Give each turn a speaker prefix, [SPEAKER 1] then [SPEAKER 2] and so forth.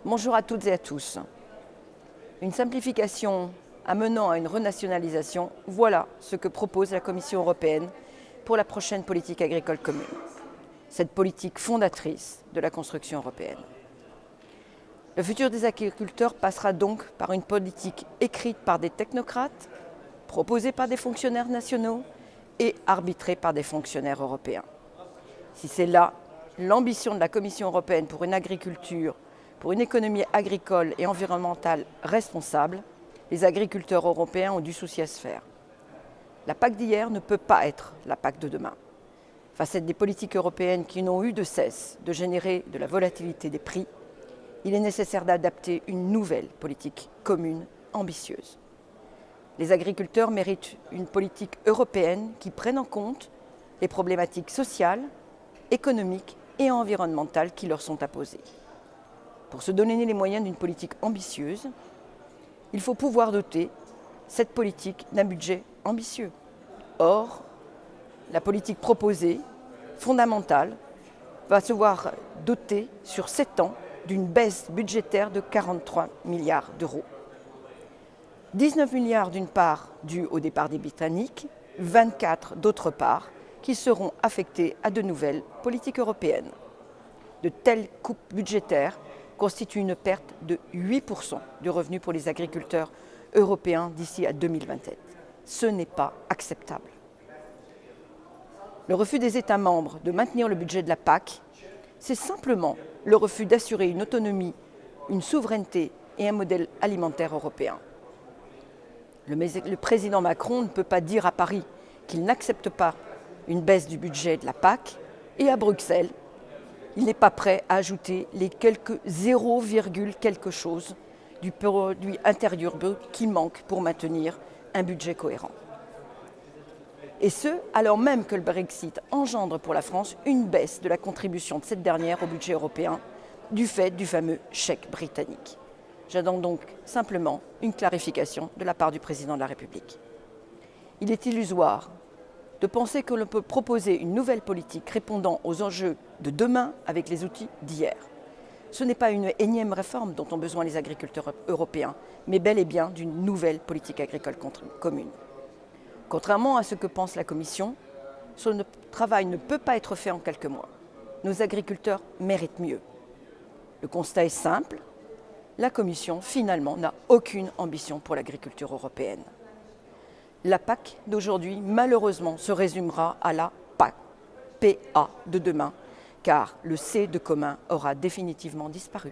[SPEAKER 1] Bonjour à toutes et à tous. Une simplification amenant à une renationalisation, voilà ce que propose la Commission européenne pour la prochaine politique agricole commune. Cette politique fondatrice de la construction européenne. Le futur des agriculteurs passera donc par une politique écrite par des technocrates, proposée par des fonctionnaires nationaux et arbitrée par des fonctionnaires européens. Si c'est là l'ambition de la Commission européenne pour une agriculture, pour une économie agricole et environnementale responsable, les agriculteurs européens ont du souci à se faire. La PAC d'hier ne peut pas être la PAC de demain. Face à des politiques européennes qui n'ont eu de cesse de générer de la volatilité des prix, il est nécessaire d'adapter une nouvelle politique commune ambitieuse. Les agriculteurs méritent une politique européenne qui prenne en compte les problématiques sociales, économiques et environnementales qui leur sont imposées. Pour se donner les moyens d'une politique ambitieuse, il faut pouvoir doter cette politique d'un budget ambitieux. Or, la politique proposée, fondamentale, va se voir dotée sur 7 ans d'une baisse budgétaire de 43 milliards d'euros. 19 milliards d'une part due au départ des Britanniques, 24 d'autre part qui seront affectés à de nouvelles politiques européennes. De telles coupes budgétaires constituent une perte de 8% du revenu pour les agriculteurs européens d'ici à 2027. Ce n'est pas acceptable. Le refus des États membres de maintenir le budget de la PAC, c'est simplement le refus d'assurer une autonomie, une souveraineté et un modèle alimentaire européen. Le président Macron ne peut pas dire à Paris qu'il n'accepte pas une baisse du budget de la PAC et à Bruxelles, il n'est pas prêt à ajouter les quelques 0, quelque chose du produit intérieur brut qui manque pour maintenir un budget cohérent. Et ce, alors même que le Brexit engendre pour la France une baisse de la contribution de cette dernière au budget européen du fait du fameux chèque britannique. J'attends donc simplement une clarification de la part du président de la République. Il est illusoire de penser que l'on peut proposer une nouvelle politique répondant aux enjeux de demain avec les outils d'hier. Ce n'est pas une énième réforme dont ont besoin les agriculteurs européens, mais bel et bien d'une nouvelle politique agricole commune. Contrairement à ce que pense la Commission, ce travail ne peut pas être fait en quelques mois. Nos agriculteurs méritent mieux. Le constat est simple, la Commission finalement n'a aucune ambition pour l'agriculture européenne. La PAC d'aujourd'hui, malheureusement, se résumera à la PA de demain, car le C de commun aura définitivement disparu.